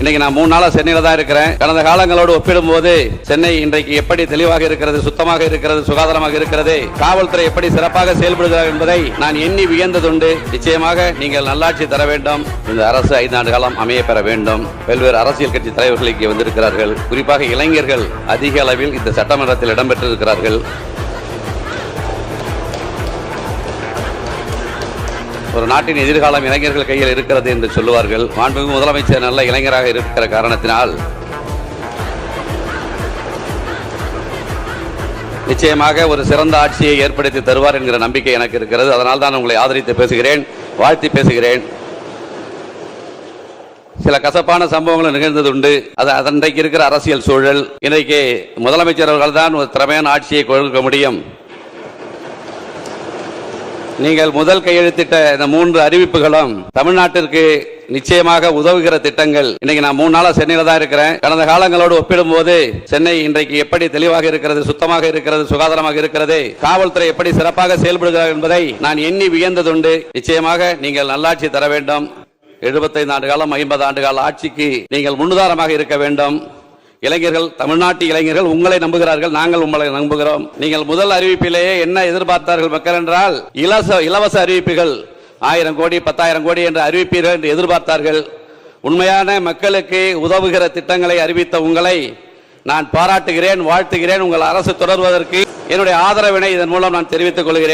இன்னைக்கு நான் 3 நாளா சென்னையில தான் இருக்கிறேன். கடந்த காலங்களோடு ஒப்பிடும்போது சென்னை இன்றைக்கு எப்படி தெளிவாக இருக்கிறது, சுத்தமாக இருக்கிறது, சுகாதாரமாக இருக்கிறது, காவல்துறை எப்படி சிறப்பாக செயல்படுகிறார் என்பதை நான் எண்ணி வியந்ததுண்டு. நிச்சயமாக நீங்கள் நல்லாட்சி தர வேண்டும். இந்த அரசு 5 ஆண்டு காலம் அமைய பெற வேண்டும். பல்வேறு அரசியல் கட்சி தலைவர்கள் இங்கே வந்திருக்கிறார்கள். குறிப்பாக இளைஞர்கள் அதிக அளவில் இந்த சட்டமன்றத்தில் இடம்பெற்றிருக்கிறார்கள். ஒரு நாட்டின் எதிர்காலம் இளைஞர்கள் கையில் இருக்கிறது என்று சொல்லுவார்கள். மாண்புமிகு முதலமைச்சர் நல்ல இளைஞராக இருக்கிற காரணத்தினால் நிச்சயமாக ஒரு சிறந்த ஆட்சியை ஏற்படுத்தி தருவார் என்கிற நம்பிக்கை எனக்கு இருக்கிறது. அதனால் தான் உங்களை ஆதரித்து பேசுகிறேன், வாழ்த்தி பேசுகிறேன். சில கசப்பான சம்பவங்கள் நிகழ்ந்தது உண்டு. அது அன்றைக்கு இருக்கிற அரசியல் சூழல். இன்றைக்கு முதலமைச்சர் அவர்கள் தான் ஒரு திறமையான ஆட்சியை கொடுக்க முடியும். நீங்கள் முதல் கையெழுத்திட்ட இந்த 3 அறிவிப்புகளும் தமிழ்நாட்டிற்கு நிச்சயமாக உதவுகிற திட்டங்கள். இன்னைக்கு நான் 3 நாளா சென்னையில தான் இருக்கிறேன். கடந்த காலங்களோடு ஒப்பிடும்போது சென்னை இன்றைக்கு எப்படி தெளிவாக இருக்கிறது, சுத்தமாக இருக்கிறது, சுகாதாரமாக இருக்கிறது, காவல்துறை எப்படி சிறப்பாக செயல்படுகிறார் என்பதை நான் எண்ணி வியந்ததுண்டு. நிச்சயமாக நீங்கள் நல்லாட்சி தர வேண்டும். 75 ஆண்டு காலம் 50 ஆண்டு கால ஆட்சிக்கு நீங்கள் முன்னுதாரணமாக இருக்க வேண்டும். இளைஞர்கள், தமிழ்நாட்டு இளைஞர்கள் உங்களை நம்புகிறார்கள், நாங்கள் உங்களை நம்புகிறோம். நீங்கள் முதல் அறிவிப்பிலேயே என்ன எதிர்பார்த்தார்கள் மக்கள் என்றால், இலவச அறிவிப்புகள் 1000 கோடி 10,000 கோடி என்று அறிவிப்பீர்கள் என்று எதிர்பார்த்தார்கள். உண்மையான மக்களுக்கு உதவுகிற திட்டங்களை அறிவித்த உங்களை நான் பாராட்டுகிறேன், வாழ்த்துகிறேன். உங்கள் அரசு தொடர்வதற்கு என்னுடைய ஆதரவினை இதன் மூலம் நான் தெரிவித்துக் கொள்கிறேன்.